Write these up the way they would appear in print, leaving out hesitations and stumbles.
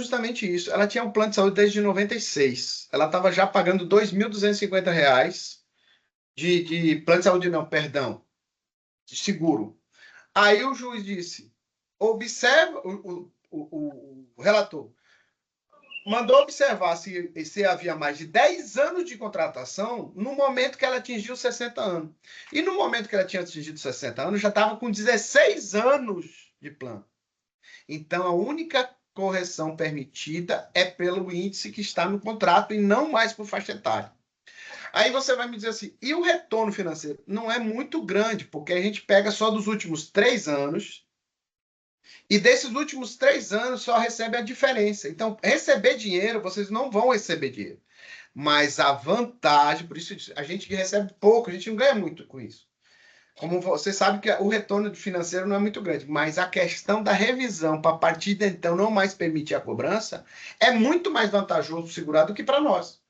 justamente isso. Ela tinha um plano de saúde desde 96. Ela estava já pagando R$ 2.250 de plano de saúde, não, perdão, de seguro. Aí o juiz disse, observa, o relator mandou observar se havia mais de 10 anos de contratação no momento que ela atingiu 60 anos. E no momento que ela tinha atingido 60 anos, já estava com 16 anos de plano. Então, a única correção permitida é pelo índice que está no contrato e não mais por faixa etária. Aí você vai me dizer assim, e o retorno financeiro? Não é muito grande, porque a gente pega só dos últimos 3 anos, e desses últimos 3 anos só recebe a diferença. Então, receber dinheiro, vocês não vão receber dinheiro. Mas a vantagem, por isso a gente recebe pouco, a gente não ganha muito com isso. Como você sabe que o retorno financeiro não é muito grande, mas a questão da revisão para a partir de então não mais permitir a cobrança é muito mais vantajoso para o segurado do que para nós.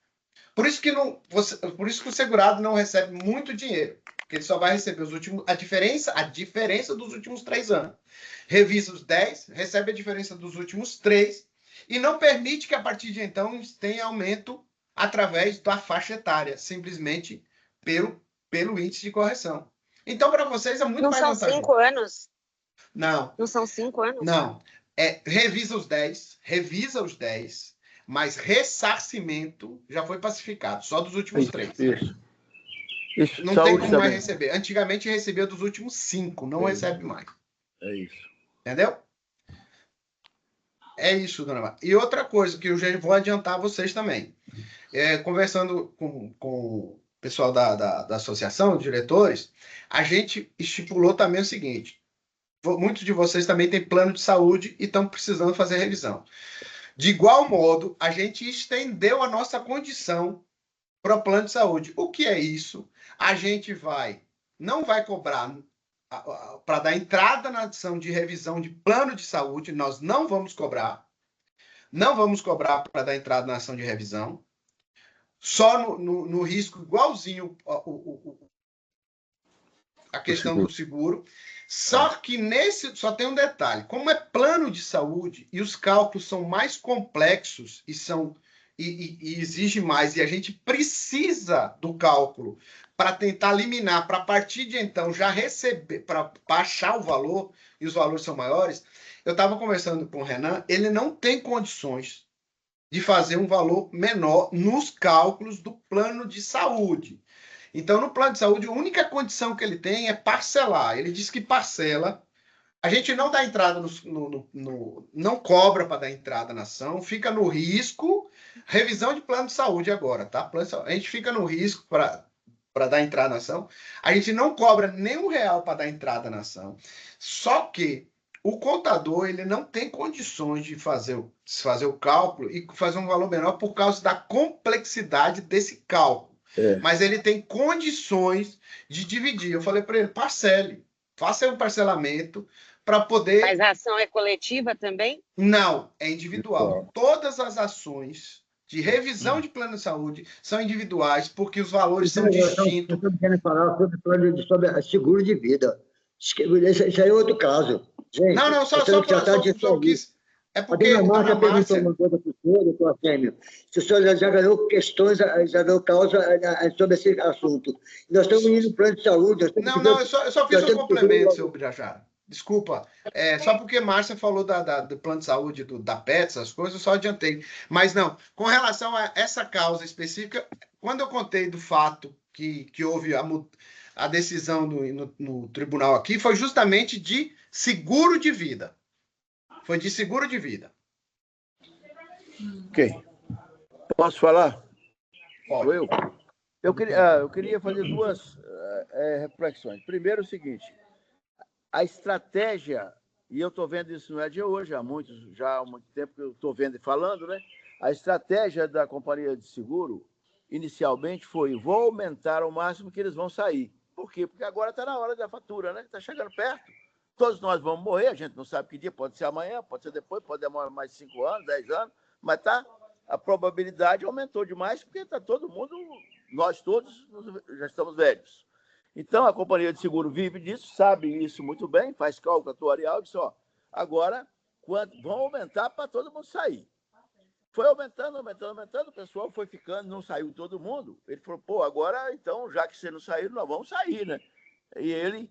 Por isso que por isso que o segurado não recebe muito dinheiro, porque ele só vai receber a diferença dos últimos 3 anos. Revisa os 10, recebe a diferença dos últimos 3 e não permite que a partir de então tenha aumento através da faixa etária, simplesmente pelo índice de correção. Então, para vocês é muito Não mais são vantajoso. 5 anos? Não. Não são 5 anos? Não. Revisa os 10, mas ressarcimento já foi pacificado, só dos últimos 3. Isso. Não tem como mais receber. Antigamente recebia dos últimos 5, não recebe mais. É isso. Entendeu? É isso, dona Mar. E outra coisa que eu já vou adiantar a vocês também. Conversando com o pessoal da associação de diretores, a gente estipulou também o seguinte: muitos de vocês também têm plano de saúde e estão precisando fazer revisão. De igual modo, a gente estendeu a nossa condição para o plano de saúde. O que é isso? A gente não vai cobrar para dar entrada na ação de revisão de plano de saúde, nós não vamos cobrar. Não vamos cobrar para dar entrada na ação de revisão. Só no risco, igualzinho a questão do seguro. Só que só tem um detalhe. Como é plano de saúde e os cálculos são mais complexos e exige mais, e a gente precisa do cálculo para tentar eliminar, para a partir de então já receber, para baixar o valor, e os valores são maiores. Eu estava conversando com o Renan, ele não tem condições de fazer um valor menor nos cálculos do plano de saúde. Então, no plano de saúde, a única condição que ele tem é parcelar. Ele diz que parcela. A gente não dá entrada não cobra para dar entrada na ação, fica no risco. Revisão de plano de saúde agora, tá? A gente fica no risco para dar entrada na ação. A gente não cobra nem R$ 1 para dar entrada na ação. Só que o contador ele não tem condições de fazer o cálculo e fazer um valor menor por causa da complexidade desse cálculo. Mas ele tem condições de dividir. Eu falei para ele, parcele. Faça um parcelamento para poder... Mas a ação é coletiva também? Não, é individual. Todas as ações de revisão de plano de saúde são individuais, porque os valores são distintos. Eu estou querendo falar sobre seguro de vida. Isso aí é outro caso. Gente, não, só quis... É porque a Márcia perguntou uma coisa para o senhor, doutor Artemio, se o senhor já ganhou questões, já ganhou causa sobre esse assunto. Nós estamos indo no plano de saúde... Eu só fiz um complemento, seu Birajara. Desculpa. Só porque Márcia falou do plano de saúde, da PET, essas coisas, eu só adiantei. Mas não, com relação a essa causa específica, quando eu contei do fato que houve a decisão no tribunal aqui, foi justamente de seguro de vida. Foi de seguro de vida. Ok. Posso falar? Pode. Eu queria fazer duas reflexões. Primeiro, o seguinte: a estratégia, e eu estou vendo isso não é de hoje, há muito tempo que eu estou vendo e falando, né? A estratégia da companhia de seguro, inicialmente, foi: vou aumentar ao máximo que eles vão sair. Por quê? Porque agora está na hora da fatura, né? Está chegando perto. Todos nós vamos morrer, a gente não sabe que dia, pode ser amanhã, pode ser depois, pode demorar mais 5 anos, 10 anos, mas a probabilidade aumentou demais, porque está todo mundo, nós todos já estamos velhos. Então, a companhia de seguro vive disso, sabe isso muito bem, faz cálculo atuarial, diz, agora vão aumentar para todo mundo sair. Foi aumentando, o pessoal foi ficando, não saiu todo mundo. Ele falou, pô, agora, então, já que você não saiu, nós vamos sair, né? E ele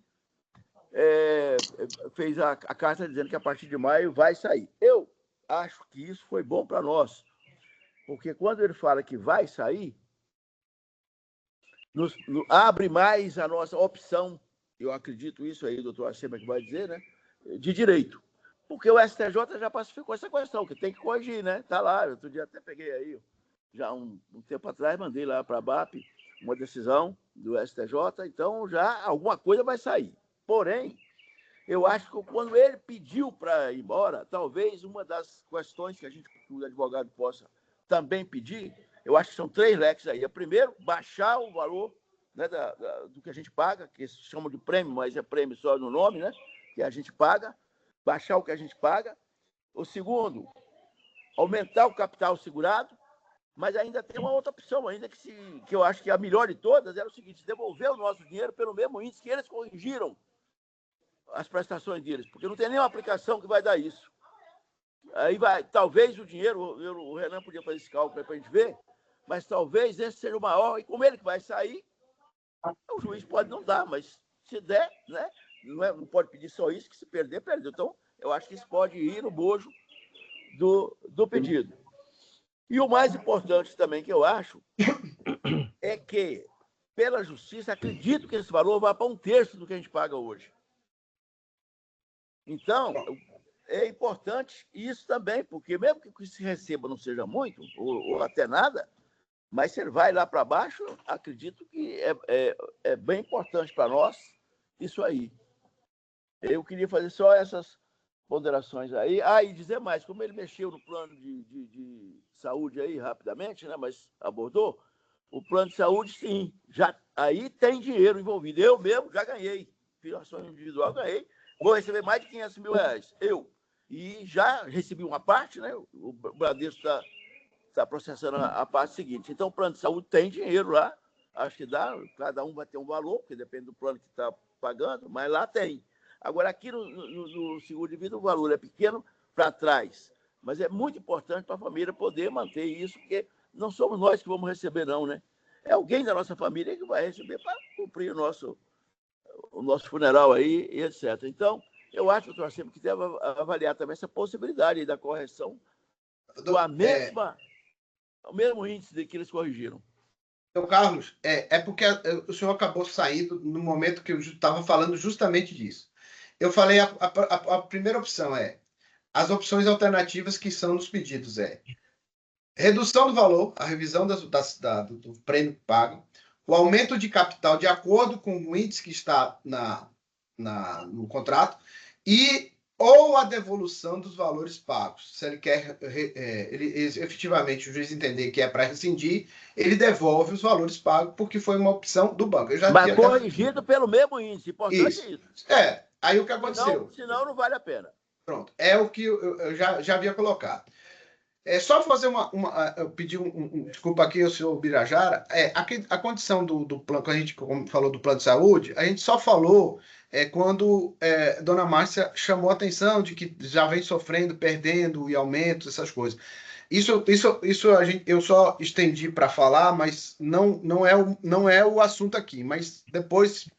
fez a carta dizendo que a partir de maio vai sair. Eu acho que isso foi bom para nós, porque quando ele fala que vai sair, abre mais a nossa opção, eu acredito isso aí, o doutor Acema que vai dizer, né, de direito. Porque o STJ já pacificou essa questão, que tem que corrigir, né? Está lá, outro dia até peguei aí, já um tempo atrás, mandei lá para a BAP uma decisão do STJ, então já alguma coisa vai sair. Porém, eu acho que quando ele pediu para ir embora, talvez uma das questões que o advogado possa também pedir, eu acho que são 3 leques aí. Primeiro, baixar o valor, né, do que a gente paga, que se chama de prêmio, mas é prêmio só no nome, né, que a gente paga, baixar o que a gente paga. O segundo, aumentar o capital segurado, mas ainda tem uma outra opção, ainda que eu acho que a melhor de todas era o seguinte, devolver o nosso dinheiro pelo mesmo índice que eles corrigiram as prestações deles, porque não tem nenhuma aplicação que vai dar isso. Aí vai, talvez o dinheiro, o Renan podia fazer esse cálculo para a gente ver, mas talvez esse seja o maior, e como ele que vai sair, o juiz pode não dar, mas se der, né, não pode pedir só isso, que se perder, perdeu. Então, eu acho que isso pode ir no bojo do pedido. E o mais importante também que eu acho é que, pela justiça, acredito que esse valor vá para 1/3 do que a gente paga hoje. Então, é importante isso também, porque mesmo que o que se receba não seja muito, ou até nada, mas se ele vai lá para baixo, acredito que é bem importante para nós isso aí. Eu queria fazer só essas ponderações aí. E dizer mais, como ele mexeu no plano de saúde aí rapidamente, né, mas abordou, o plano de saúde, sim, já, aí tem dinheiro envolvido. Eu mesmo já ganhei, fiz ação individual, ganhei. Vou receber mais de 500 mil reais, eu. E já recebi uma parte, né? O Bradesco está processando a parte seguinte. Então, o plano de saúde tem dinheiro lá, acho que dá, cada um vai ter um valor, porque depende do plano que está pagando, mas lá tem. Agora, aqui no seguro de vida, o valor é pequeno para trás, mas é muito importante para a família poder manter isso, porque não somos nós que vamos receber, não, né? É alguém da nossa família que vai receber para cumprir o nosso funeral aí, e etc. Então, eu acho, doutor Acema, que deve avaliar também essa possibilidade da correção do mesmo índice que eles corrigiram. Então, Carlos, porque o senhor acabou saindo no momento que eu estava falando justamente disso. Eu falei, a primeira opção as opções alternativas que são nos pedidos redução do valor, a revisão do prêmio pago, o aumento de capital de acordo com o índice que está no contrato ou a devolução dos valores pagos. Se ele quer, efetivamente, o juiz entender que é para rescindir, ele devolve os valores pagos, porque foi uma opção do banco. Mas corrigido pelo mesmo índice, importante isso. Aí o que aconteceu? Senão não vale a pena. Pronto, é o que eu já havia colocado. É só fazer eu pedi desculpa aqui ao senhor Birajara, a condição do plano, quando a gente falou do plano de saúde, a gente só falou quando Dona Márcia chamou a atenção de que já vem sofrendo, perdendo e aumentos, essas coisas. Isso eu só estendi para falar, mas não é o assunto aqui. Mas depois,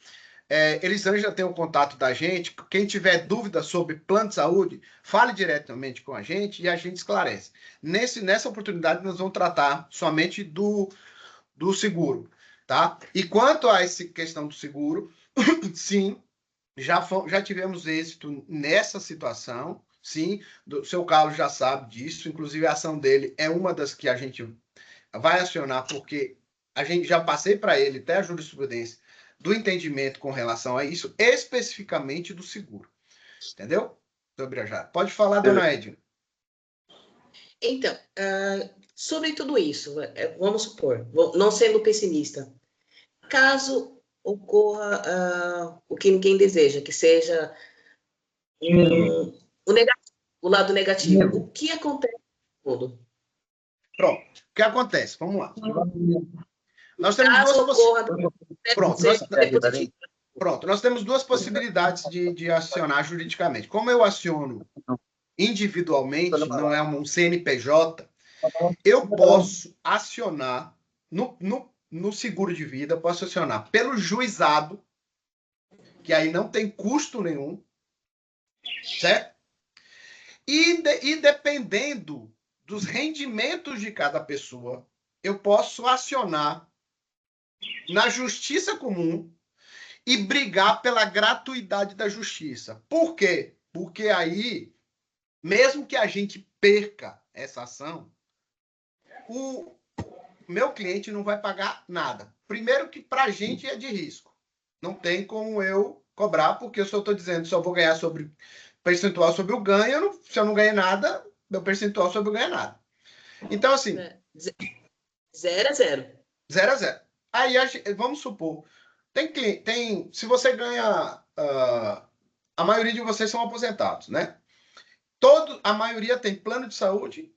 Elisângela tem o contato da gente. Quem tiver dúvida sobre plano de saúde, fale diretamente com a gente e a gente esclarece. Nessa oportunidade, nós vamos tratar somente do seguro. Tá? E quanto a essa questão do seguro, sim, já tivemos êxito nessa situação. Sim, o seu Carlos já sabe disso, inclusive a ação dele é uma das que a gente vai acionar, porque a gente já passei para ele até a jurisprudência do entendimento com relação a isso, especificamente do seguro. Entendeu? Pode falar, dona Edna. Então, sobre tudo isso, vamos supor, não sendo pessimista, caso ocorra o que ninguém deseja, que seja o lado negativo. O que acontece todo? Pronto. O que acontece? Vamos lá. Nós temos nós temos duas possibilidades de acionar juridicamente. Como eu aciono individualmente, não é um CNPJ, eu posso acionar no seguro de vida, eu posso acionar pelo juizado, que aí não tem custo nenhum, certo? E dependendo dos rendimentos de cada pessoa, eu posso acionar na justiça comum e brigar pela gratuidade da justiça. Por quê? Porque aí, mesmo que a gente perca essa ação, o meu cliente não vai pagar nada. Primeiro que para a gente é de risco. Não tem como eu cobrar, porque eu só estou dizendo só vou ganhar sobre percentual sobre o ganho. Se eu não ganhei nada, meu percentual sobre o ganho é nada. Então, assim... 0 a 0. 0 a 0. Aí, vamos supor, se você ganha... a maioria de vocês são aposentados, né? A maioria tem plano de saúde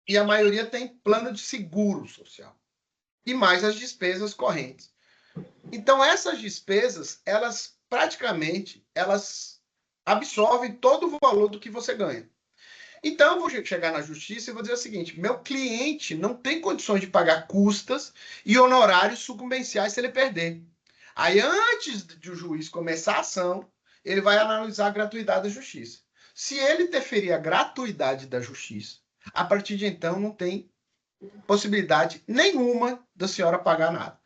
e a maioria tem plano de seguro social. E mais as despesas correntes. Então, essas despesas, elas praticamente, elas absorvem todo o valor do que você ganha. Então, eu vou chegar na justiça e vou dizer o seguinte: meu cliente não tem condições de pagar custas e honorários sucumbenciais se ele perder. Aí, antes de o juiz começar a ação, ele vai analisar a gratuidade da justiça. Se ele deferir a gratuidade da justiça, a partir de então não tem possibilidade nenhuma da senhora pagar nada.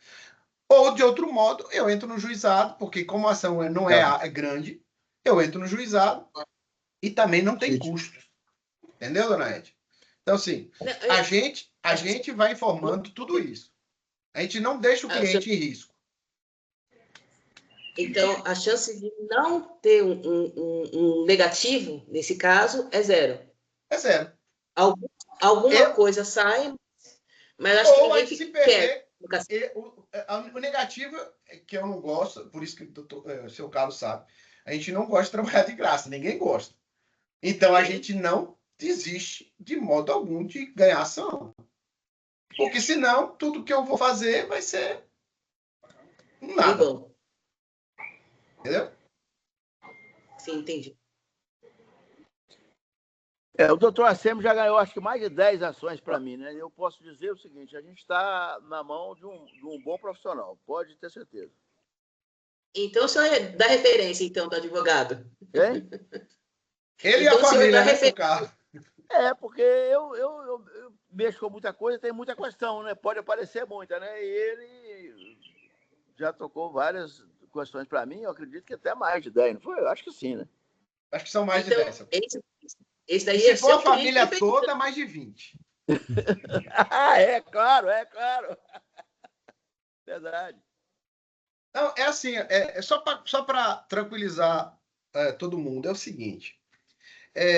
Ou, de outro modo, eu entro no juizado, porque como a ação não é grande, eu entro no juizado e também não tem custo. Entendeu, dona Ed? Então, assim, a gente vai informando tudo isso. A gente não deixa o cliente em risco. Então, a chance de não ter um negativo, nesse caso, é 0. É 0. Alguma coisa sai, mas acho que ninguém se perder, quer. O negativo, que eu não gosto, por isso que o seu Carlos sabe, a gente não gosta de trabalhar de graça, ninguém gosta. Então, a gente não desiste de modo algum de ganhar ação. Porque senão, tudo que eu vou fazer vai ser nada. Bom. Entendeu? Sim, entendi. O doutor Assemi já ganhou, acho que mais de 10 ações para mim, né? Eu posso dizer o seguinte: a gente está na mão de um bom profissional, pode ter certeza. Então, o senhor dá referência, então, do advogado? Quem? Ele então, e a família, né, carro. Porque eu mexo com muita coisa, tem muita questão, né? Pode aparecer muita, né? E ele já tocou várias questões para mim, eu acredito que até mais de 10, não foi? Eu acho que sim, né? Acho que são mais de 10. Esse daí se for a família toda, mais de 20. É claro. Verdade. Não, é assim, só para tranquilizar todo mundo, é o seguinte.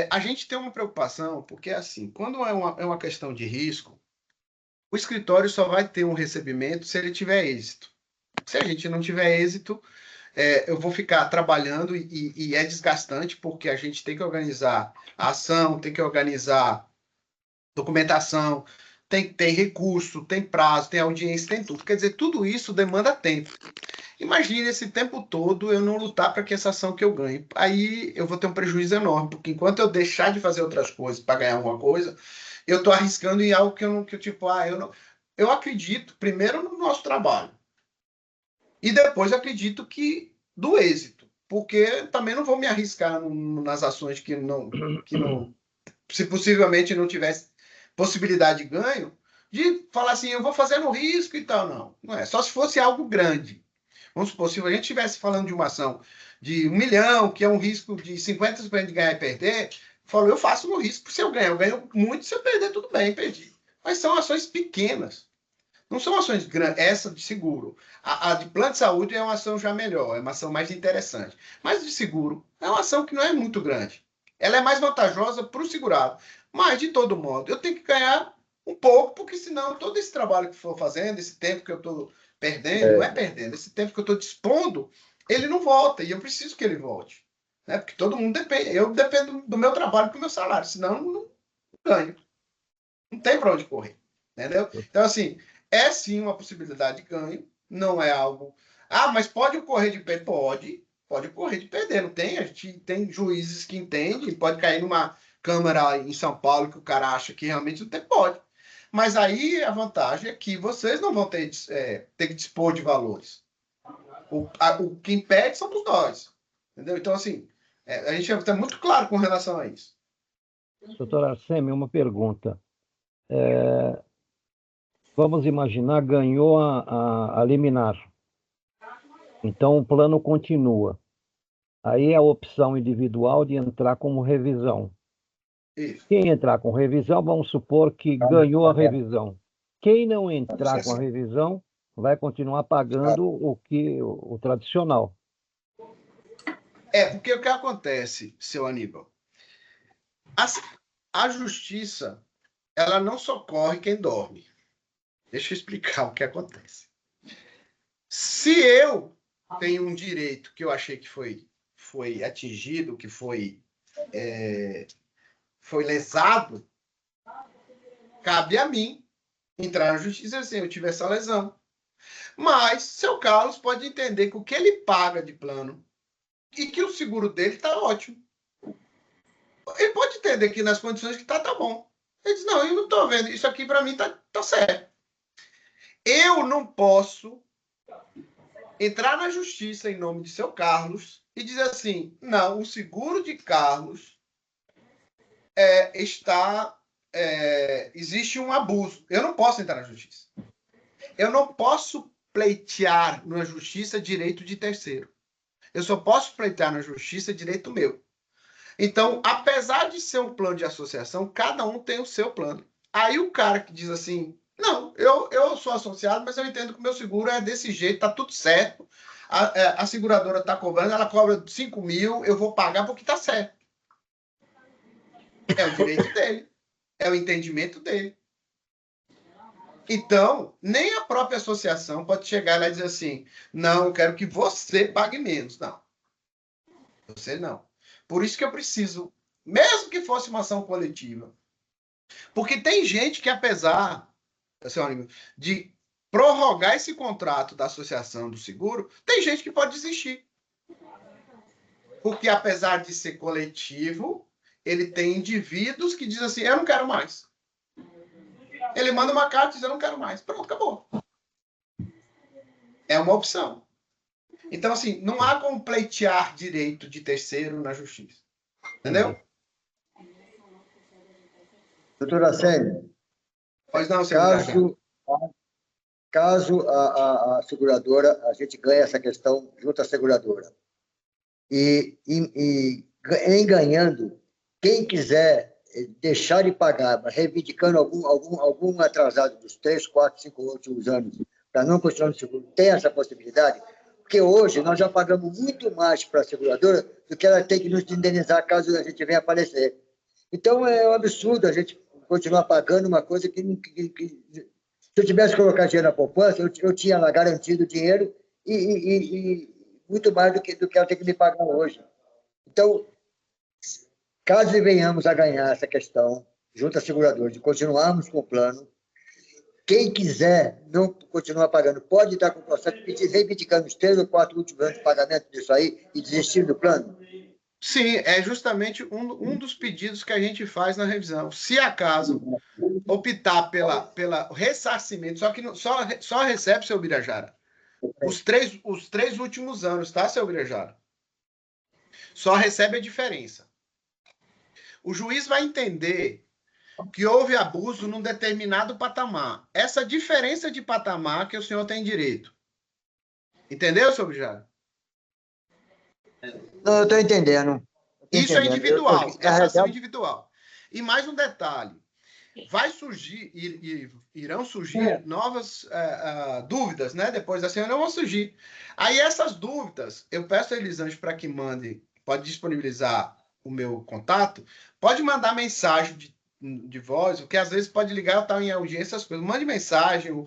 A gente tem uma preocupação, porque assim, quando é uma questão de risco, o escritório só vai ter um recebimento se ele tiver êxito. Se a gente não tiver êxito, eu vou ficar trabalhando e é desgastante, porque a gente tem que organizar a ação, tem que organizar documentação, tem recurso, tem prazo, tem audiência, tem tudo. Quer dizer, tudo isso demanda tempo. Imagine esse tempo todo eu não lutar para que essa ação que eu ganhe. Aí eu vou ter um prejuízo enorme, porque enquanto eu deixar de fazer outras coisas para ganhar alguma coisa, eu estou arriscando em algo que eu acredito primeiro no nosso trabalho. E depois acredito que do êxito, porque também não vou me arriscar nas ações que não, se possivelmente não tivesse possibilidade de ganho, de falar assim, eu vou fazer no risco e tal, não é. Só se fosse algo grande. Vamos supor, se a gente estivesse falando de uma ação de 1 milhão, que é um risco de 50% de ganhar e perder, eu faço no risco, se eu ganho muito, se eu perder, tudo bem, perdi. Mas são ações pequenas. Não são ações grandes, essa de seguro. A de plano de saúde é uma ação já melhor, é uma ação mais interessante. Mas de seguro é uma ação que não é muito grande. Ela é mais vantajosa para o segurado. Mas, de todo modo, eu tenho que ganhar um pouco, porque senão todo esse trabalho que for fazendo, esse tempo que eu estou perdendo, não é perdendo, esse tempo que eu estou dispondo, ele não volta. E eu preciso que ele volte. Né? Porque todo mundo depende. Eu dependo do meu trabalho para o meu salário, senão eu não ganho. Não tem para onde correr. Entendeu? Então, assim, é sim uma possibilidade de ganho, não é algo... mas pode ocorrer de perder? Pode ocorrer de perder, não tem? A gente tem juízes que entendem, pode cair câmara em São Paulo que o cara acha que realmente não tem, pode. Mas aí a vantagem é que vocês não vão ter que dispor de valores. O que impede somos nós. Entendeu? Então, assim, a gente está muito claro com relação a isso. Doutor Arsênio, uma pergunta. Vamos imaginar, ganhou a liminar. Então, o plano continua. Aí é a opção individual de entrar como revisão. Isso. Quem entrar com revisão, vamos supor que ganhou a revisão. Quem não entrar com a revisão vai continuar pagando o tradicional. Porque o que acontece, seu Aníbal? A justiça, ela não socorre quem dorme. Deixa eu explicar o que acontece. Se eu tenho um direito que eu achei que foi atingido, que foi lesado, cabe a mim entrar na justiça e dizer, eu tive essa lesão. Mas seu Carlos pode entender que o que ele paga de plano e que o seguro dele está ótimo. Ele pode entender que nas condições que tá bom. Ele diz, não, eu não estou vendo, isso aqui para mim tá certo. Eu não posso entrar na justiça em nome de seu Carlos e dizer assim, não, o seguro de Carlos existe um abuso. Eu não posso entrar na justiça. Eu não posso pleitear na justiça direito de terceiro. Eu só posso pleitear na justiça direito meu. Então, apesar de ser um plano de associação, cada um tem o seu plano. Aí o cara que diz assim, não, eu sou associado, mas eu entendo que o meu seguro é desse jeito, tá tudo certo. A seguradora está cobrando, ela cobra 5 mil, eu vou pagar porque tá certo. É o direito dele. É o entendimento dele. Então, nem a própria associação pode chegar lá e dizer assim, não, eu quero que você pague menos. Não. Você não. Por isso que eu preciso, mesmo que fosse uma ação coletiva, porque tem gente que, apesar de prorrogar esse contrato da associação do seguro, tem gente que pode desistir. Porque, apesar de ser coletivo, ele tem indivíduos que dizem assim, eu não quero mais. Ele manda uma carta e diz, eu não quero mais. Pronto, acabou. É uma opção. Então, assim, não há como pleitear direito de terceiro na justiça. Entendeu? Doutor Arsênio, Pois não, senhor. Caso a seguradora, a gente ganhe essa questão junto à seguradora, e em ganhando, quem quiser deixar de pagar, reivindicando algum atrasado dos 3, 4, 5 últimos anos, para não continuar no seguro, tem essa possibilidade? Porque hoje nós já pagamos muito mais para a seguradora do que ela tem que nos indenizar caso a gente venha a falecer. Então, é um absurdo a gente continuar pagando uma coisa que se eu tivesse colocado dinheiro na poupança, eu tinha lá garantido dinheiro e muito mais do que ela tem que me pagar hoje. Então, caso venhamos a ganhar essa questão, junto à seguradora, de continuarmos com o plano, quem quiser não continuar pagando, pode estar com o processo reivindicando os 3 ou 4 últimos anos de pagamento disso aí e desistir do plano? Sim, é justamente um dos pedidos que a gente faz na revisão. Se acaso optar pela ressarcimento, só que só recebe, seu Birajara, os três últimos anos, tá, seu Birajara? Só recebe a diferença. O juiz vai entender que houve abuso num determinado patamar. Essa diferença de patamar que o senhor tem direito. Entendeu, seu Birajara? Não, eu estou entendendo. Isso é individual, essa ação individual. E mais um detalhe. Vai surgir, irão surgir novas dúvidas, né? Depois da senhora vão surgir. Aí essas dúvidas, eu peço a Elisange para que mande, pode disponibilizar o meu contato, pode mandar mensagem de voz, porque às vezes pode ligar, eu estou em audiência, essas coisas. Mande mensagem,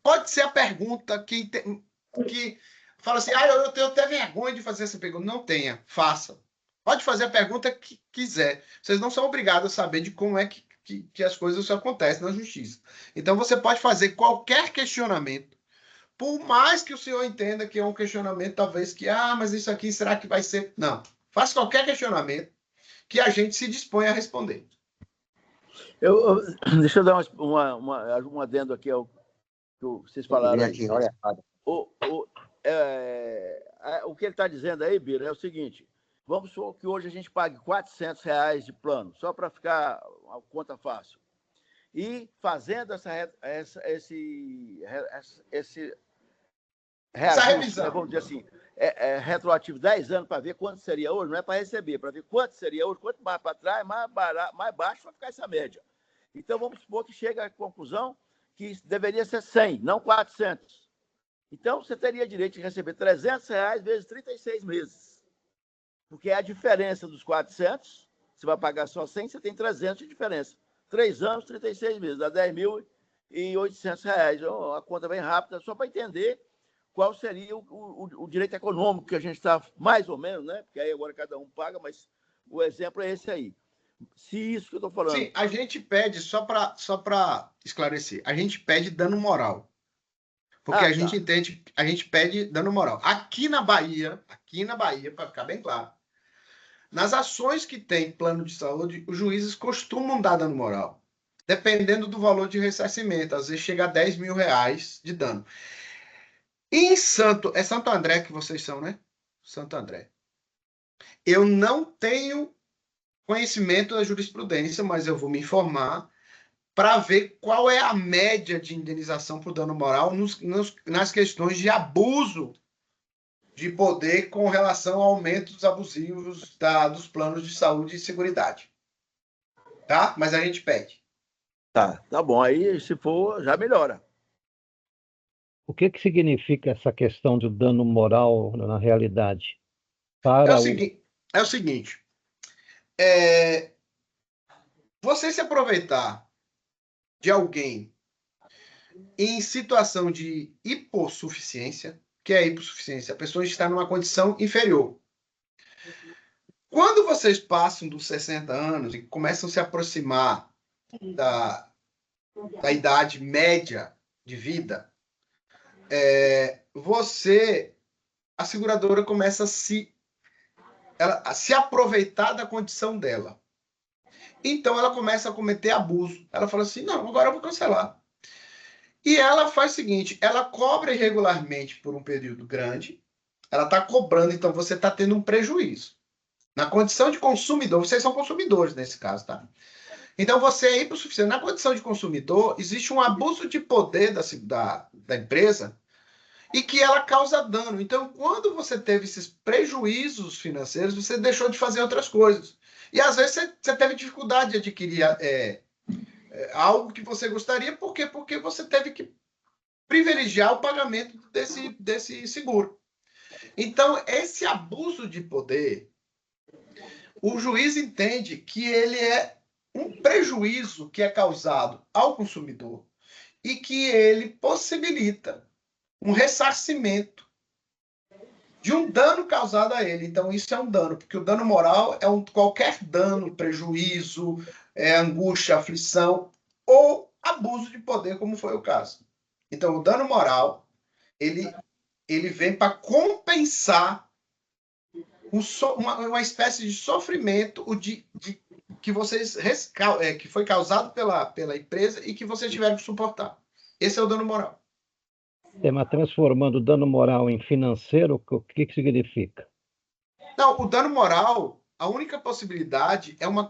pode ser a pergunta que fala assim, eu tenho até vergonha de fazer essa pergunta. Não tenha, faça. Pode fazer a pergunta que quiser. Vocês não são obrigados a saber de como é que as coisas acontecem na justiça. Então, você pode fazer qualquer questionamento, por mais que o senhor entenda que é um questionamento, talvez, mas isso aqui, será que vai ser? Não. Faça qualquer questionamento, que a gente se dispõe a responder. Deixa eu dar um adendo aqui ao que vocês falaram aí. O que ele está dizendo aí, Bira, é o seguinte: vamos supor que hoje a gente pague R$400 de plano, só para ficar a conta fácil. E fazendo essa revisão, vamos dizer assim, retroativo 10 anos para ver quanto seria hoje, não é para receber, para ver quanto seria hoje, quanto mais para trás, mais baixo vai ficar essa média. Então, vamos supor que chega à conclusão que deveria ser 100, não 400. Então, você teria direito de receber R$300 vezes 36 meses. Porque é a diferença dos 400, você vai pagar só 100, você tem 300 de diferença. 3 anos, 36 meses, dá R$10.800. A conta bem rápida, só para entender qual seria o direito econômico que a gente está, mais ou menos, né? Porque aí agora cada um paga, mas o exemplo é esse aí. Se isso que eu estou falando. Sim, a gente pede, só para esclarecer, a gente pede dano moral. Porque a gente entende, a gente pede dano moral. Aqui na Bahia, para ficar bem claro, nas ações que tem plano de saúde, os juízes costumam dar dano moral, dependendo do valor de ressarcimento. Às vezes chega a R$10.000 de dano. E é Santo André que vocês são, né? Santo André. Eu não tenho conhecimento da jurisprudência, mas eu vou me informar para ver qual é a média de indenização por dano moral nas questões de abuso de poder com relação ao aumento dos abusivos dos planos de saúde e seguridade. Tá? Mas a gente pede. Tá bom. Aí, se for, já melhora. O que significa essa questão do dano moral na realidade? É o seguinte. Você se aproveitar de alguém em situação de hipossuficiência, que é a hipossuficiência, a pessoa está numa condição inferior. Quando vocês passam dos 60 anos e começam a se aproximar da idade média de vida, a seguradora começa a se aproveitar da condição dela. Então, ela começa a cometer abuso. Ela fala assim, não, agora eu vou cancelar. E ela faz o seguinte, ela cobra irregularmente por um período grande, ela está cobrando, então você está tendo um prejuízo. Na condição de consumidor, vocês são consumidores nesse caso, tá? Então, você é hipossuficiente. Na condição de consumidor, existe um abuso de poder da empresa e que ela causa dano. Então, quando você teve esses prejuízos financeiros, você deixou de fazer outras coisas. E, às vezes, você teve dificuldade de adquirir algo que você gostaria. Por quê? Porque você teve que privilegiar o pagamento desse seguro. Então, esse abuso de poder, o juiz entende que ele é um prejuízo que é causado ao consumidor e que ele possibilita um ressarcimento de um dano causado a ele. Então, isso é um dano, porque o dano moral é qualquer dano, prejuízo, angústia, aflição ou abuso de poder, como foi o caso. Então, o dano moral, ele vem para compensar uma espécie de sofrimento que foi causado pela empresa e que vocês tiveram que suportar. Esse é o dano moral. Mas transformando o dano moral em financeiro, o que significa? Não, o dano moral, a única possibilidade é uma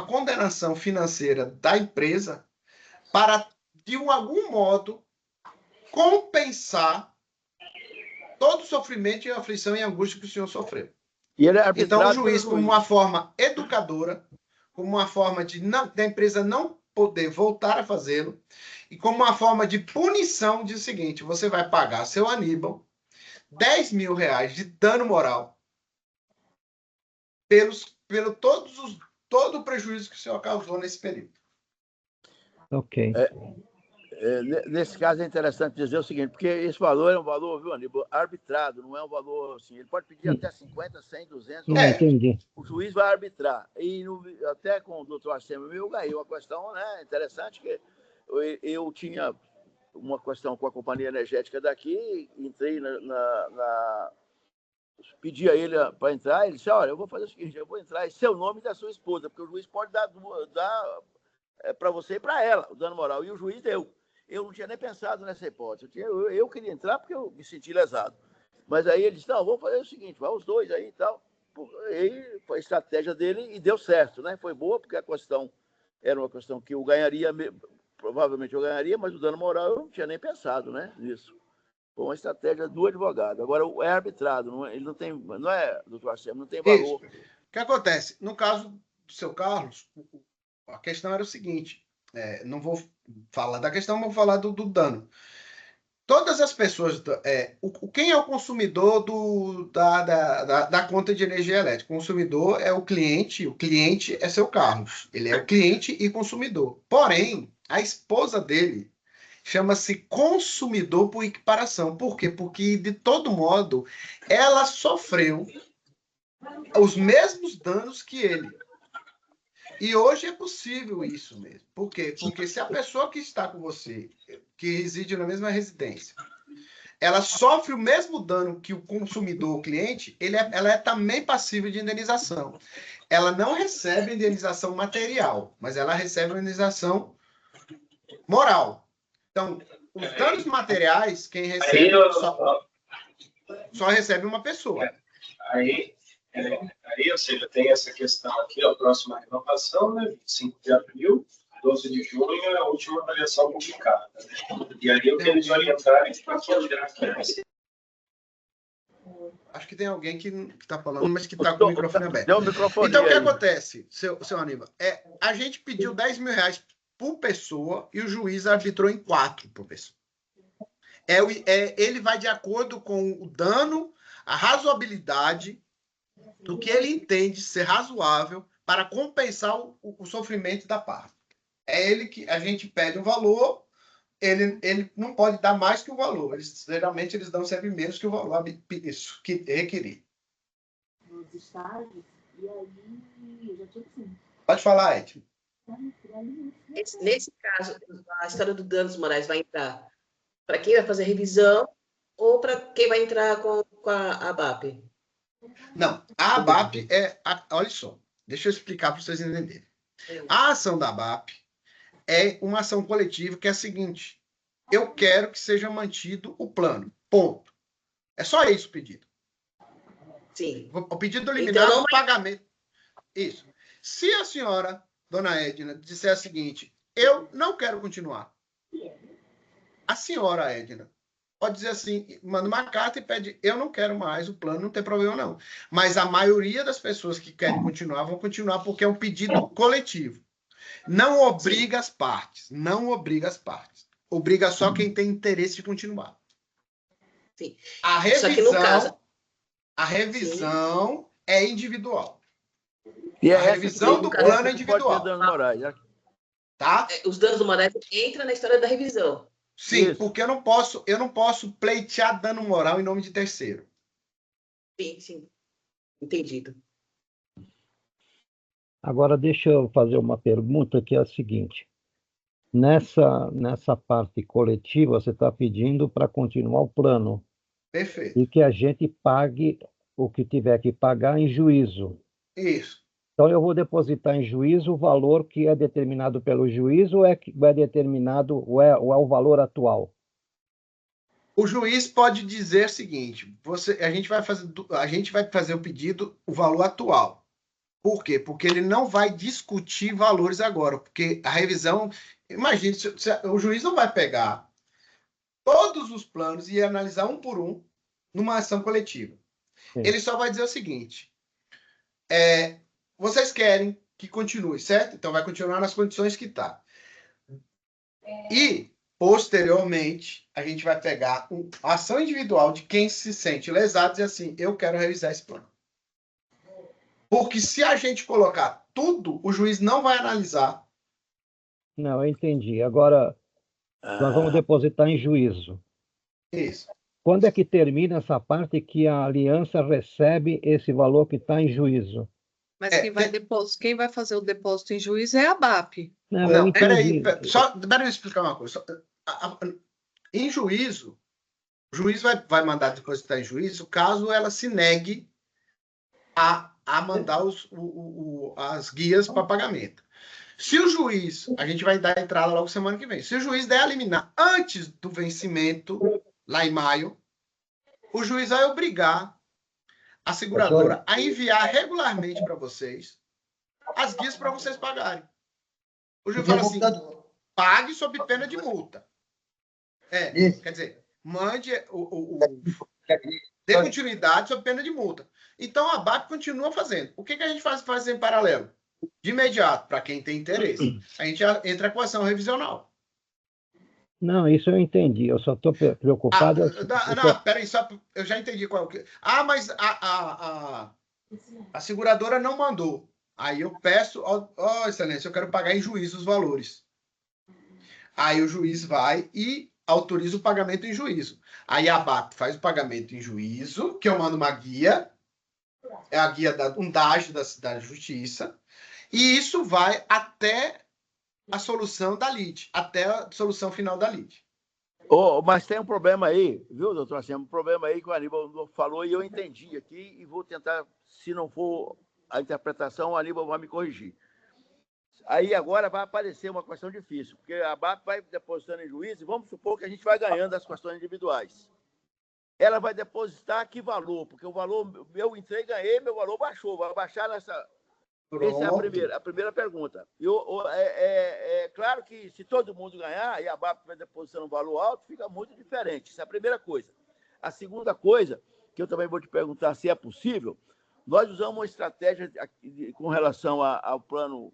condenação financeira da empresa para, de algum modo, compensar todo o sofrimento e aflição e angústia que o senhor sofreu. Então, o juiz, como uma forma educadora, como uma forma da empresa não poder voltar a fazê-lo, e como uma forma de punição, diz o seguinte: você vai pagar seu Aníbal R$10.000 de dano moral pelo todo o prejuízo que o senhor causou nesse período. Ok. Nesse caso é interessante dizer o seguinte, porque esse valor é um valor, viu, Aníbal, arbitrado, não é um valor assim, ele pode pedir até 50, 100, 200, entendi. O juiz vai arbitrar. E até com o doutor Arcêmio eu ganhei uma questão, né, interessante, que eu tinha uma questão com a companhia energética daqui, entrei pedi a ele para entrar, ele disse, olha, eu vou fazer o seguinte, eu vou entrar em seu nome e da sua esposa, porque o juiz pode dar para você e para ela o dano moral. E o juiz deu. Eu não tinha nem pensado nessa hipótese. Eu queria entrar porque eu me senti lesado. Mas aí ele disse, não, vamos fazer o seguinte, vai os dois aí e tal. E foi a estratégia dele e deu certo, né? Foi boa, porque a questão era uma questão que eu ganharia, provavelmente eu ganharia, mas o dano moral eu não tinha nem pensado, né, nisso. Foi uma estratégia do advogado. Agora, é arbitrado, ele não tem, não é, doutor Arcemo, não tem valor. Isso. O que acontece? No caso do seu Carlos, a questão era o seguinte, não vou falar da questão, mas vou falar do dano. Todas as pessoas, quem é o consumidor da conta de energia elétrica? O consumidor é o cliente é seu Carlos. Ele é o cliente e consumidor. Porém, a esposa dele chama-se consumidor por equiparação. Por quê? Porque, de todo modo, ela sofreu os mesmos danos que ele. E hoje é possível isso mesmo. Por quê? Porque se a pessoa que está com você, que reside na mesma residência, ela sofre o mesmo dano que o consumidor, o cliente, ela é também passível de indenização. Ela não recebe indenização material, mas ela recebe indenização moral. Então, os danos materiais, quem recebe só recebe uma pessoa. Aí, ou seja, tem essa questão aqui, a próxima renovação, né, 25 de abril, 12 de junho é a última avaliação publicada. Né? E aí eu quero orientar para considerar aqui. Acho que tem alguém que está falando, mas que está com o microfone aberto. Então, o que acontece, seu Aníbal? A gente pediu R$10 mil por pessoa e o juiz arbitrou em 4 por pessoa. Ele vai de acordo com o dano, a razoabilidade do que ele entende ser razoável para compensar o sofrimento da parte. É ele que a gente pede um valor, ele não pode dar mais que o valor. Geralmente eles dão sempre menos que o valor que requerir. Nos estágios, e aí eu já tinha assim. Pode falar, Ed. Nesse caso, a história do danos morais vai entrar para quem vai fazer revisão ou para quem vai entrar com a ABAP? Não, a ABAP olha só, deixa eu explicar para vocês entenderem. A ação da ABAP é uma ação coletiva que é a seguinte: eu quero que seja mantido o plano, ponto. É só isso o pedido. Sim. O pedido liminar do pagamento. Isso. Se a senhora, dona Edna, disser o seguinte, eu não quero continuar, a senhora Edna pode dizer assim, manda uma carta e pede, eu não quero mais o plano, não tem problema não. Mas a maioria das pessoas que querem continuar, vão continuar porque é um pedido coletivo. Não obriga as partes, não obriga as partes. Obriga só quem tem interesse de continuar. Sim. A revisão, só que no caso... é individual. E a revisão do plano é individual. Danos morais, né? Tá? Os danos morais entram na história da revisão. Sim, Isso. porque eu não posso pleitear dano moral em nome de terceiro. Sim. Entendido. Agora, deixa eu fazer uma pergunta que é a seguinte. Nessa parte coletiva, você está pedindo para continuar o plano. Perfeito. E que a gente pague o que tiver que pagar em juízo. Isso. Então, eu vou depositar em juízo o valor que é determinado pelo juiz ou é determinado, ou é o valor atual? O juiz pode dizer o seguinte, a gente vai fazer o pedido, o valor atual. Por quê? Porque ele não vai discutir valores agora, porque a revisão... Imagine, o juiz não vai pegar todos os planos e analisar um por um numa ação coletiva. Sim. Ele só vai dizer o seguinte, vocês querem que continue, certo? Então vai continuar nas condições que está. E, posteriormente, a gente vai pegar a ação individual de quem se sente lesado e dizer assim, eu quero revisar esse plano. Porque se a gente colocar tudo, o juiz não vai analisar. Não, eu entendi. Agora, nós vamos depositar em juízo. Isso. Quando é que termina essa parte que a aliança recebe esse valor que está em juízo? Mas quem vai fazer o depósito em juízo é a BAP. Não, peraí, eu explicar uma coisa. Em juízo, O juiz vai mandar depositar em juízo caso ela se negue a mandar as guias para pagamento. Se o juiz, a gente vai dar entrada logo semana que vem, se o juiz der a liminar antes do vencimento, lá em maio, o juiz vai obrigar a seguradora a enviar regularmente para vocês as guias para vocês pagarem. O juiz fala assim, pague sob pena de multa. Quer dizer, mande dê continuidade sob pena de multa. Então, a ABAP continua fazendo. O que a gente faz em paralelo? De imediato, para quem tem interesse, a gente entra com ação revisional. Não, isso eu entendi. Eu só estou preocupado. Peraí, eu já entendi qual é o que. Mas a seguradora não mandou. Aí eu peço, excelência, eu quero pagar em juízo os valores. Aí o juiz vai e autoriza o pagamento em juízo. Aí a ABAP faz o pagamento em juízo, que eu mando uma guia, é a guia um dágio da justiça, e isso vai até a solução da lide, até a solução final da lide. Mas tem um problema aí, viu, doutor Anselmo? Um problema aí que o Aníbal falou e eu entendi aqui e vou tentar, se não for a interpretação, o Aníbal vai me corrigir. Aí agora vai aparecer uma questão difícil, porque a ABAP vai depositando em juízo e vamos supor que a gente vai ganhando as questões individuais. Ela vai depositar que valor? Porque o valor, eu entrei, ganhei, meu valor baixou, vai baixar nessa... Essa é a primeira pergunta. É claro que se todo mundo ganhar e a ABAP vai depositando um valor alto, fica muito diferente. Essa é a primeira coisa. A segunda coisa, que eu também vou te perguntar se é possível, nós usamos uma estratégia com relação ao plano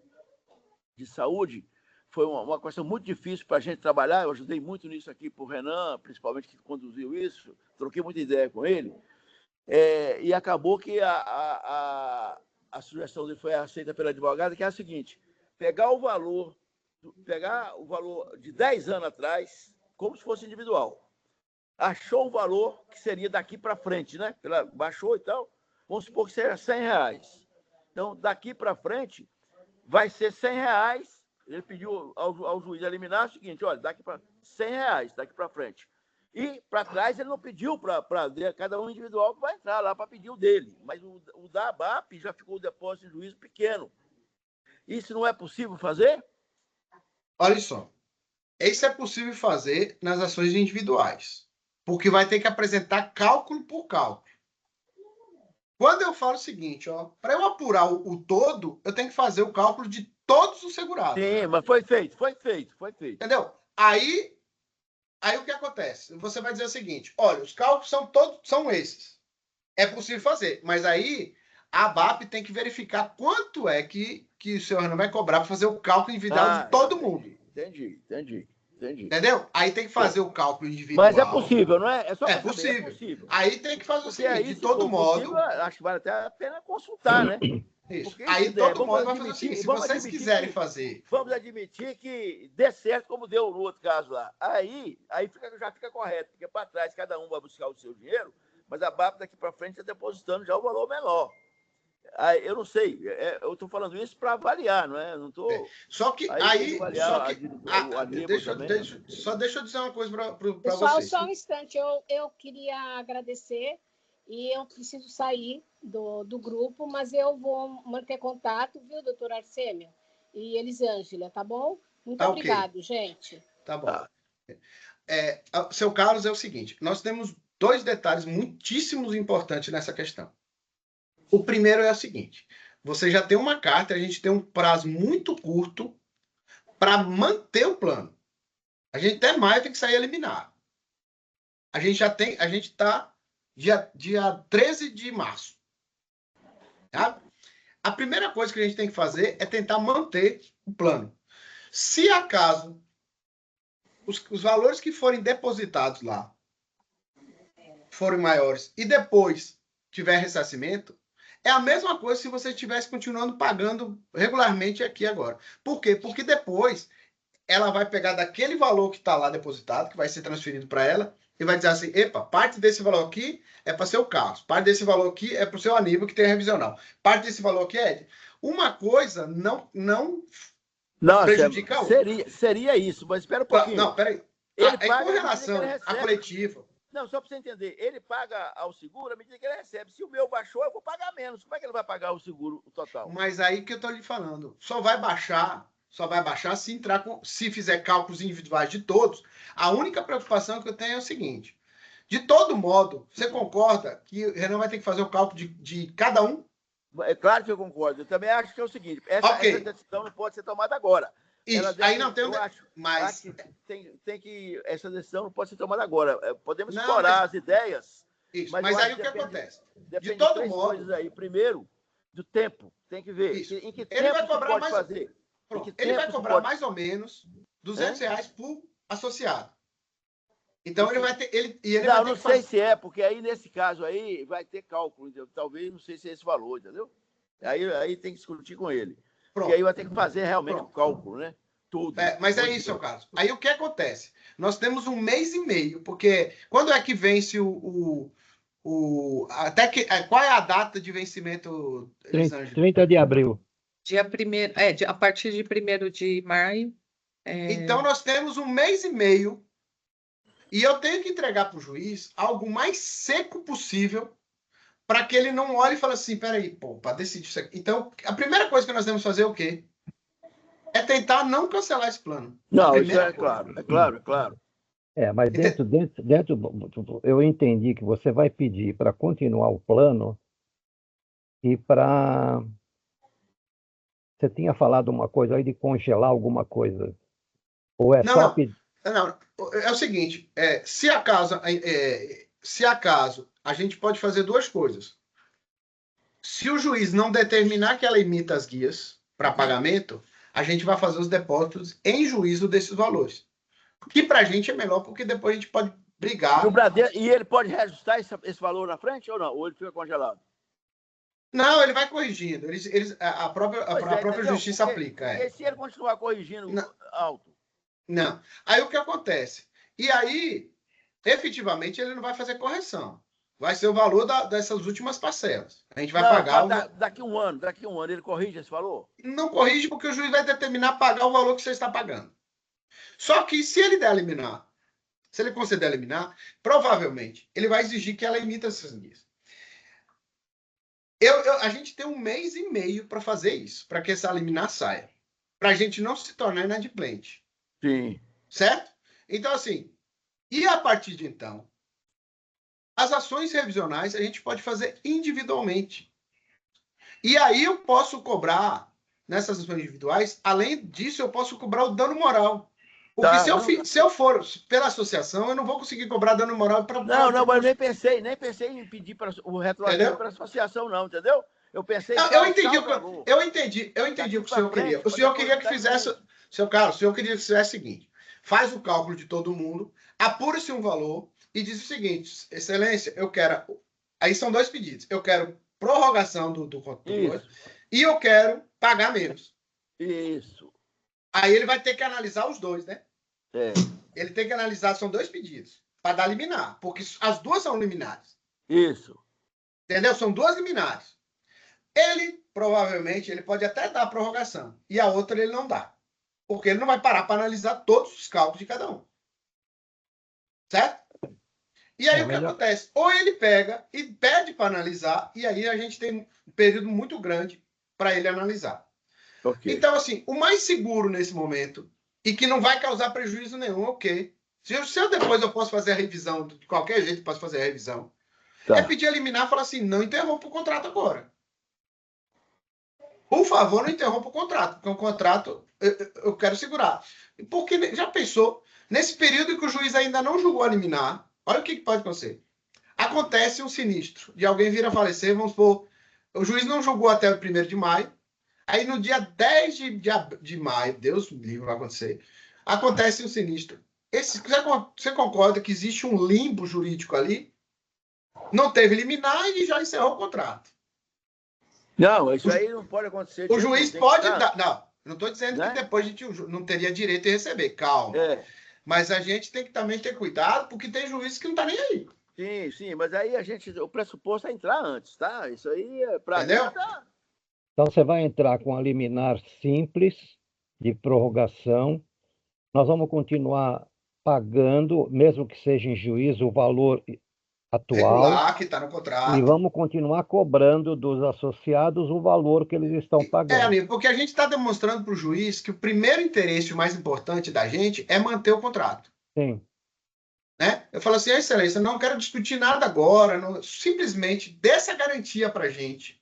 de saúde, foi uma questão muito difícil para a gente trabalhar, eu ajudei muito nisso aqui para o Renan, principalmente que conduziu isso, troquei muita ideia com ele, e acabou que a sugestão dele foi aceita pela advogada, que é a seguinte, pegar o valor de 10 anos atrás, como se fosse individual. Achou um valor que seria daqui para frente, né? Ela baixou e tal, vamos supor que seja R$100. Então, daqui para frente, vai ser R$100. Ele pediu ao juiz eliminar o seguinte, olha, daqui para R$100, daqui para frente. E para trás ele não pediu para cada um individual que vai entrar lá para pedir o dele. Mas o da ABAP já ficou o depósito em juízo pequeno. Isso não é possível fazer? Olha só. Isso é possível fazer nas ações individuais. Porque vai ter que apresentar cálculo por cálculo. Quando eu falo o seguinte, para eu apurar o todo, eu tenho que fazer o cálculo de todos os segurados. Sim, mas foi feito. Entendeu? Aí o que acontece? Você vai dizer o seguinte, olha, os cálculos são esses. É possível fazer, mas aí a ABAP tem que verificar quanto é que o senhor não vai cobrar para fazer o cálculo individual de todo mundo. Entendi. Entendeu? Aí tem que fazer o cálculo individual. Mas é possível, não é? É possível. Aí tem que fazer o seguinte, de todo modo... acho que vale até a pena consultar, né? Isso. Aí todo mundo vai fazer o seguinte, se vocês quiserem fazer... Vamos admitir que dê certo como deu no outro caso lá. Aí já fica correto, porque para trás cada um vai buscar o seu dinheiro, mas a BAP daqui para frente está depositando já o valor menor. Aí, eu não sei, eu estou falando isso para avaliar, não é? Não tô... Só que deixa eu dizer uma coisa para vocês. Pessoal, só um instante, eu queria agradecer e eu preciso sair do grupo, mas eu vou manter contato, viu, doutor Arsênio e Elisângela, tá bom? Muito obrigado, gente. Tá bom. Seu Carlos, é o seguinte, nós temos 2 detalhes muitíssimos importantes nessa questão. O primeiro é o seguinte, você já tem uma carta, a gente tem um prazo muito curto para manter o plano. A gente até maio tem que sair eliminar. A gente está dia 13 de março. Tá? A primeira coisa que a gente tem que fazer é tentar manter o plano. Se acaso os valores que forem depositados lá forem maiores e depois tiver ressarcimento, é a mesma coisa se você estivesse continuando pagando regularmente aqui agora. Por quê? Porque depois ela vai pegar daquele valor que está lá depositado, que vai ser transferido para ela, e vai dizer assim, epa, parte desse valor aqui é para seu Carlos, parte desse valor aqui é para o seu Aníbal, que tem revisional, parte desse valor aqui é... Uma coisa não prejudica a outra. Seria isso, mas espera um pouquinho. Não, peraí. Com relação à coletiva, Não, só para você entender, ele paga ao seguro à medida que ele recebe. Se o meu baixou, eu vou pagar menos. Como é que ele vai pagar o seguro total? Mas aí que eu estou lhe falando, só vai baixar se entrar se fizer cálculos individuais de todos. A única preocupação que eu tenho é o seguinte: de todo modo, você concorda que o Renan vai ter que fazer o cálculo de cada um? É claro que eu concordo. Eu também acho que é o seguinte: essa decisão não pode ser tomada agora. Isso, aí não tem acho que essa decisão não pode ser tomada agora. Podemos explorar as ideias. Isso, mas aí o que acontece? De todo modo. Aí. Primeiro, do tempo. Tem que ver. Isso. Em que ele tempo vai cobrar pode mais, fazer? Pronto, ele vai cobrar mais ou menos R$200 por associado. Então ele vai ter. Não sei se é, porque aí nesse caso aí vai ter cálculo, entendeu? Talvez não sei se é esse valor, entendeu? Aí tem que discutir com ele. Pronto. Porque aí vai ter que fazer realmente o cálculo, né? Tudo. Mas é isso, seu caso. Aí o que acontece? Nós temos 1 mês e meio, porque quando é que vence qual é a data de vencimento, Elisângela? 30 de abril. Dia 1º, a partir de 1º de maio. Então nós temos 1 mês e meio e eu tenho que entregar para o juiz algo mais seco possível para que ele não olhe e fale assim, peraí, para decidir isso aqui. Então, a primeira coisa que nós temos que fazer é o quê? É tentar não cancelar esse plano. Não, isso é claro, é claro. Mas dentro, eu entendi que você vai pedir para continuar o plano e para... Você tinha falado uma coisa aí de congelar alguma coisa. Ou é só pedir? Não, é o seguinte, se acaso a gente pode fazer duas coisas. Se o juiz não determinar que ela emita as guias para pagamento, a gente vai fazer os depósitos em juízo desses valores. Que para a gente é melhor, porque depois a gente pode brigar. E ele pode reajustar esse valor na frente ou não? Ou ele fica congelado? Não, ele vai corrigindo. A própria justiça aplica. E se ele continuar corrigindo alto? Não. Aí o que acontece? E aí, efetivamente, ele não vai fazer correção. Vai ser o valor dessas últimas parcelas. A gente vai pagar... Daqui um ano ele corrige esse valor? Não corrige, porque o juiz vai determinar pagar o valor que você está pagando. Só que se ele der a liminar, se ele conceder a liminar, provavelmente ele vai exigir que ela emita essas guias. A gente tem 1 mês e meio para fazer isso, para que essa liminar saia. Para a gente não se tornar inadimplente. Sim. Certo? Então, assim, e a partir de então, as ações revisionais a gente pode fazer individualmente. E aí eu posso cobrar, nessas ações individuais, além disso, eu posso cobrar o dano moral. Porque se eu for pela associação, eu não vou conseguir cobrar dano moral para... Não, mas nem pensei em pedir o retroativo para a associação, não, entendeu? Eu pensei... eu entendi o que o senhor queria. O senhor queria que fizesse... Seu Carlos, o senhor queria que fizesse o seguinte: faz o cálculo de todo mundo, apura-se um valor e diz o seguinte: Excelência, eu quero... Aí são 2 pedidos. Eu quero prorrogação do controle e eu quero pagar menos. Isso. Aí ele vai ter que analisar os 2, né? Ele tem que analisar, são 2 pedidos, para dar liminar, porque as 2 são liminares. Isso. Entendeu? São 2 liminares. Provavelmente, ele pode até dar a prorrogação, e a outra ele não dá. Porque ele não vai parar para analisar todos os cálculos de cada um. Certo? E aí o que acontece? Ou ele pega e pede para analisar, e aí a gente tem um período muito grande para ele analisar. Okay. Então, assim, o mais seguro nesse momento, e que não vai causar prejuízo nenhum, ok. Se eu depois eu posso fazer a revisão, de qualquer jeito eu posso fazer a revisão, é pedir eliminar e falar assim, não interrompa o contrato agora. Por favor, não interrompa o contrato, porque o contrato eu quero segurar. Porque já pensou, nesse período em que o juiz ainda não julgou a liminar, olha o que pode acontecer. Acontece um sinistro, de alguém vir a falecer, vamos supor, o juiz não julgou até o 1º de maio, aí no dia 10 de maio, Deus me livre, vai acontecer, acontece um sinistro. Você concorda que existe um limbo jurídico ali? Não teve liminar e já encerrou o contrato. Não, isso aí não pode acontecer. O juiz pode dar... Não estou dizendo que depois a gente não teria direito de receber, calma. Mas a gente tem que também ter cuidado, porque tem juiz que não está nem aí. Sim, mas aí o pressuposto é entrar antes, tá? Isso aí é para... Entendeu? Então você vai entrar com a liminar simples de prorrogação. Nós vamos continuar pagando, mesmo que seja em juízo, o valor atual Regular, que está no e contrato. vamos continuar cobrando dos associados o valor que eles estão pagando. Amigo, porque a gente está demonstrando para o juiz que o primeiro interesse, o mais importante da gente, é manter o contrato. Sim, Né? Eu falo assim, excelência, não quero discutir nada agora, simplesmente dê essa garantia para a gente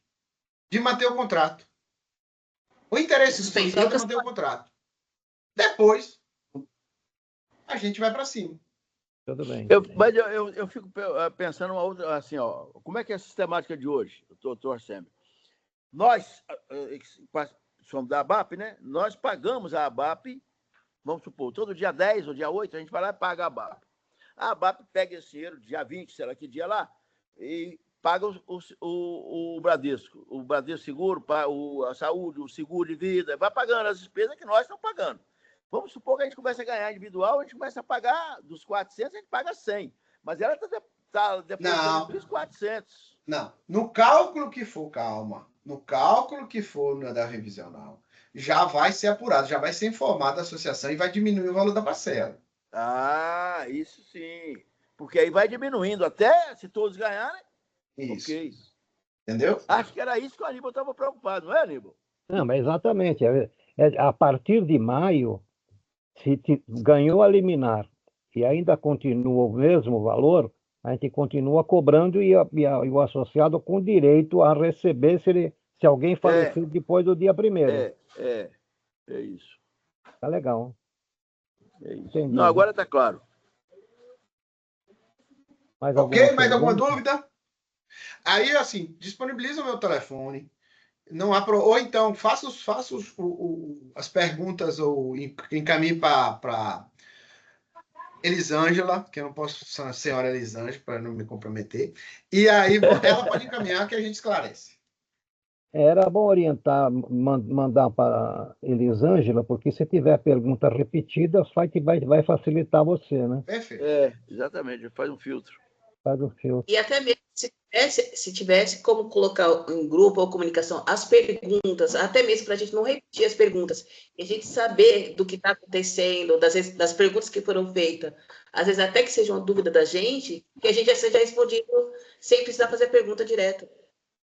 de manter o contrato. O interesse do contrato é manter o contrato. Depois, a gente vai para cima. tudo bem. Mas eu fico pensando uma outra, assim, ó, como é que é a sistemática de hoje, doutor Arsêmio? Nós, somos da ABAP, né? Nós pagamos a ABAP, vamos supor, todo dia 10 ou dia 8, a gente vai lá e paga a ABAP. A ABAP pega esse dinheiro, dia 20, sei lá que dia lá, e paga o Bradesco. O Bradesco Seguro, a saúde, o seguro de vida, vai pagando as despesas que nós estamos pagando. Vamos supor que a gente começa a ganhar individual, a gente começa a pagar dos 400, a gente paga 100. Mas ela está depositando os 400. Não. No cálculo que for, calma. No cálculo que for da revisional, já vai ser apurado, já vai ser informada a associação e vai diminuir o valor da parcela. Ah, isso sim. Porque aí vai diminuindo até se todos ganharem. Isso. Ok. Entendeu? Acho que era isso que o Aníbal estava preocupado, não é, Aníbal? Não, mas exatamente. A partir de maio, se ganhou a liminar e ainda continua o mesmo valor, a gente continua cobrando e o associado com direito a receber se alguém falecer depois do dia 1º. É isso. Tá legal. É isso. Entendi. Não, agora está claro. Mais alguma dúvida? Aí, assim, disponibiliza o meu telefone. Não há ou então faça as perguntas ou encaminhe para Elisângela, que eu não posso ser a senhora Elisângela para não me comprometer. E aí ela pode encaminhar que a gente esclarece. Era bom orientar, mandar para Elisângela, porque se tiver pergunta repetida, vai facilitar você, né? Perfeito. Exatamente, faz um filtro. Faz um filtro. E até mesmo se tivesse como colocar em grupo ou comunicação as perguntas, até mesmo para a gente não repetir as perguntas, e a gente saber do que está acontecendo, das perguntas que foram feitas, às vezes até que seja uma dúvida da gente, que a gente já seja respondido sem precisar fazer pergunta direto.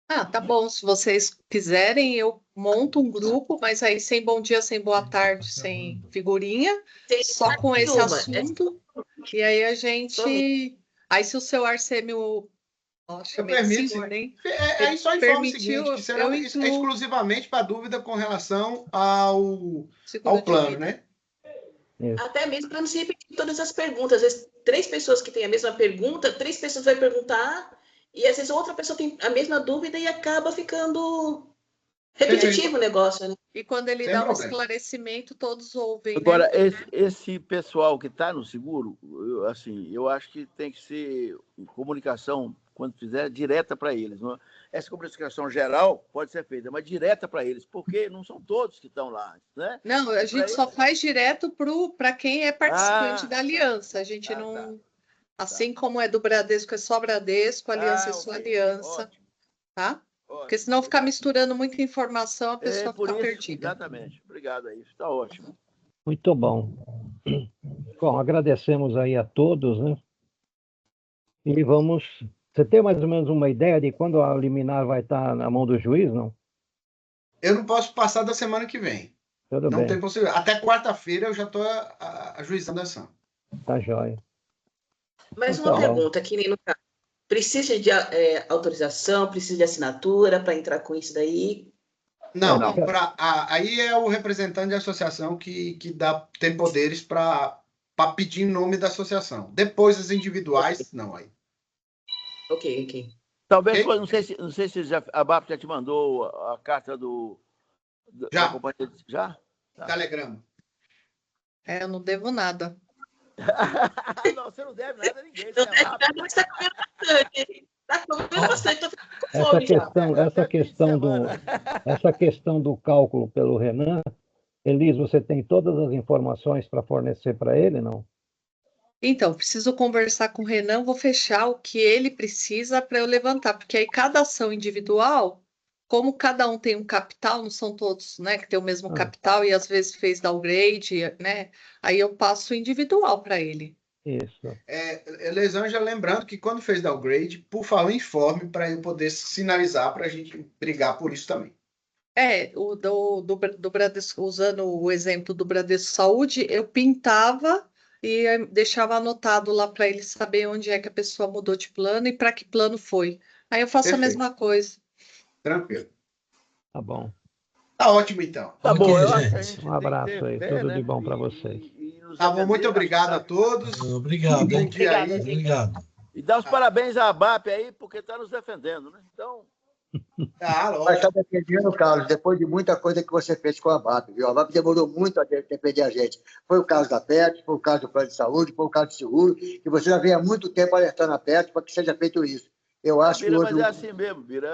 Ah, tá bom. Se vocês quiserem, eu monto um grupo, mas aí sem bom dia, sem boa tarde, sem figurinha, só com esse assunto. E aí a gente... Aí se o seu Arsêmio... Nossa, eu permito, seguro, hein? Aí só informa o seguinte, que será exclusivamente para dúvida com relação ao plano, né? Até mesmo para não se repetir todas as perguntas. Às vezes, 3 pessoas que têm a mesma pergunta, 3 pessoas vão perguntar, e às vezes outra pessoa tem a mesma dúvida e acaba ficando repetitivo o negócio, né? E quando ele dá um esclarecimento, todos ouvem. Agora, né? esse pessoal que está no seguro, eu acho que tem que ser comunicação, quando fizer, direta para eles. Não? Essa comunicação geral pode ser feita, mas direta para eles, porque não são todos que estão lá. Né? Não, a gente só faz direto para quem é participante da aliança. A gente não... Assim como é do Bradesco, é só Bradesco, aliança é só aliança. Ótimo. Tá? Porque senão ficar misturando muita informação, a pessoa fica perdida. Exatamente. Obrigado aí. Está ótimo. Muito bom. Bom, agradecemos aí a todos, né? E vamos... Você tem mais ou menos uma ideia de quando a liminar vai estar na mão do juiz, não? Eu não posso passar da semana que vem. Tudo não bem. Tem possibilidade. Até quarta-feira eu já estou ajuizando a ação. Tá jóia. Mais uma pergunta, que nem no caso. Precisa de autorização, precisa de assinatura para entrar com isso daí? Não. Aí é o representante da associação que tem poderes para pedir em nome da associação. Depois, as individuais, não. Aí. Ok. Talvez, não sei se a BAP já te mandou a carta da companhia. Já? Tá. Telegrama. Eu não devo nada. Não, você não deve nada a ninguém. Você é rápido. Mas está comendo bastante. Está comendo bastante, estou ficando com fome essa questão do cálculo pelo Renan, Elis, você tem todas as informações para fornecer para ele, não? Então, preciso conversar com o Renan, vou fechar o que ele precisa para eu levantar, porque aí cada ação individual como cada um tem um capital, não são todos, né, que tem o mesmo capital e às vezes fez downgrade, né? Aí eu passo individual para ele. Isso. Elisângela, lembrando que quando fez downgrade, por favor, informe para eu poder sinalizar para a gente brigar por isso também. O do Bradesco, usando o exemplo do Bradesco Saúde, eu pintava e deixava anotado lá para ele saber onde é que a pessoa mudou de plano e para que plano foi. Aí eu faço a mesma coisa. Tranquilo. Tá bom. Tá ótimo, então. Tá bom, eu gente. acho que a gente Um abraço tem que ter aí, fé, tudo né? de bom para vocês. Tá bom, muito obrigado a todos. Obrigado, Bom hein? dia aí. Obrigado. E dá os parabéns à ABAP aí, porque está nos defendendo, né? Então, Vai estar defendendo, Carlos, depois de muita coisa que você fez com a ABAP, viu? A ABAP demorou muito a defender a gente. Foi o caso da PET, foi o caso do plano de saúde, foi o caso do seguro, que você já vem há muito tempo alertando a PET para que seja feito isso. Eu acho Bira, que mas hoje... é assim mesmo, Bira.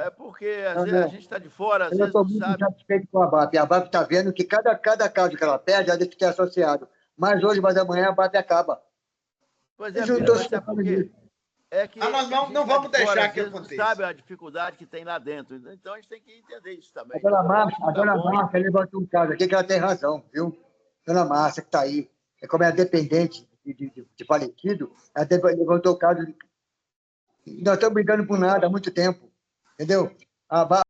É porque às vezes a gente está de fora, às Eu vezes estou não muito sabe. satisfeito com a ABAP. A ABAP está vendo que cada caso que ela perde, ela deixa que ter associado. Mas hoje, mas amanhã, a ABAP acaba. Pois é, Eu não Bira, estou mas sabe por suportando quê? isso. É que nós a gente não tá vamos de fora, deixar às que vezes não aconteça. sabe a dificuldade que tem lá dentro. Então a gente tem que entender isso também. A dona Eu acho Márcia, que tá bom. levantou um caso aqui que ela tem razão, viu? Dona Márcia, que está aí, como é dependente de falecido, ela levantou o caso. Nós estamos brigando por nada há muito tempo, entendeu? A